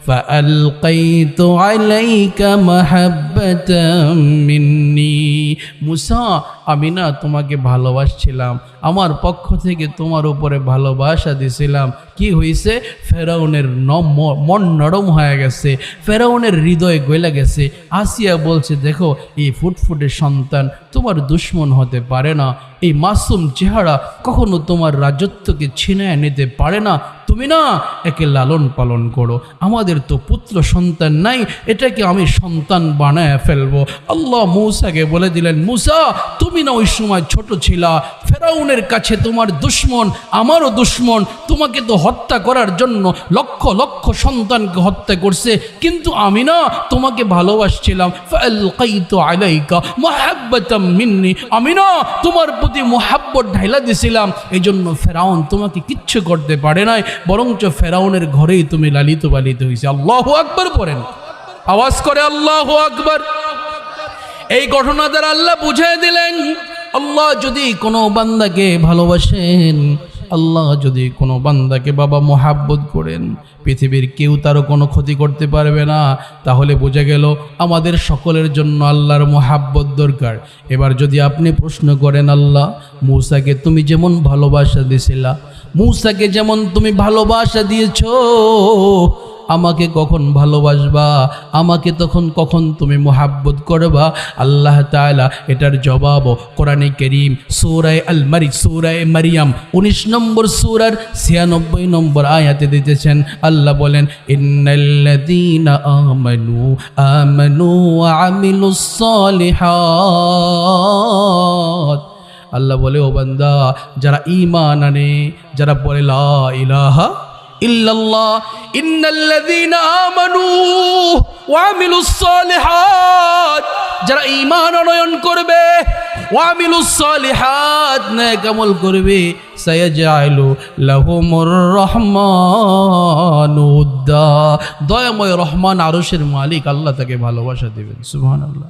ফাআলকাইতু আলাইকা মাহাব্বাতাম মিন্নি। মূসা, আমি না তোমাকে ভালোবাসছিলাম, আমার পক্ষ থেকে তোমার উপরে ভালোবাসা দিছিলাম। কি হয়েছে? ফেরাউনের মন নরম হয়ে গেছে, ফেরাউনের হৃদয় গলে গেছে। আসিয়া বলছে, দেখো এই ফুটফুটে সন্তান তোমার দুশ্মন হতে পারে না, এই মাসুম চেহারা কখনো তোমার রাজত্বকে ছিনায় নিতে পারে না, তুমি না একে লালন পালন করো। আমাদের তো পুত্র সন্তান নাই, এটাকে আমি সন্তান বানায় ফেলবো। আল্লাহ মূসাকে বলে দিলেন, মূসা তুমি না ওই সময় ছোট ছিলা, ফেরাউনের কাছে তোমার দুশ্মন আমারও দুশ্মন, তোমাকে তো হত্যা করার জন্য লক্ষ লক্ষ সন্তানকে হত্যা করছে, কিন্তু আমি না তোমাকে ভালোবাসছিলাম। ফাআলকাইতু আলাইকা মাহাব্বাতাম মিন্নি, আমি না তোমার প্রতি মোহাব্বত ঢাইলা দিছিলাম, এই জন্য ফেরাউন তোমাকে কিচ্ছু করতে পারে নাই, বরঞ্চ ফেরাউনের ঘরেই তুমি লালিত পালিত হয়েছে। আল্লাহু আকবার পড়েন, আওয়াজ করে আল্লাহু আকবার। এই ঘটনা দ্বারা আল্লাহ বুঝিয়ে দিলেন, আল্লাহ যদি কোনো বান্দাকে ভালোবাসেন, আল্লাহ যদি কোনো বান্দাকে বাবা মোহাব্বত করেন, পৃথিবীর কেউ তারও কোনো ক্ষতি করতে পারবে না। তাহলে বোঝা গেল আমাদের সকলের জন্য আল্লাহর মোহাব্বত দরকার। এবার যদি আপনি প্রশ্ন করেন, আল্লাহ মূসাকে তুমি যেমন ভালোবাসা দিয়েছিলা, মূসাকে যেমন তুমি ভালোবাসা দিয়েছ, আমাকে কখন ভালোবাসবা, আমাকে কখন তুমি মোহাব্বত করবা? আল্লাহ তাআলা এটার জবাব কোরআনে কারীম সূরা মারিয়াম 19 নম্বর সূরার 96 নম্বর আয়াতে দিতেছেন। আল্লাহ বলেন, ইন্নাল্লাযীনা আমানু ওয়া আমিলুস সালিহাত। আল্লাহ বলে, ও বান্দা, যারা ঈমান আনে, যারা বলে লা ইলাহা ইল্লাল্লাহ, ইন্নাল্লাযীনা আমানু ওয়া আমিলুস সালিহাত, যারা ঈমান আনয়ন করবে, ওয়া আমিলুস সালিহাত, নেক আমল করবে, সায়াজআলু লাহুমুর রহমানু উদ্দা, দয়াময় রহমান আরশের মালিক আল্লাহ তাকে ভালোবাসা দিবেন। সুবহানাল্লাহ।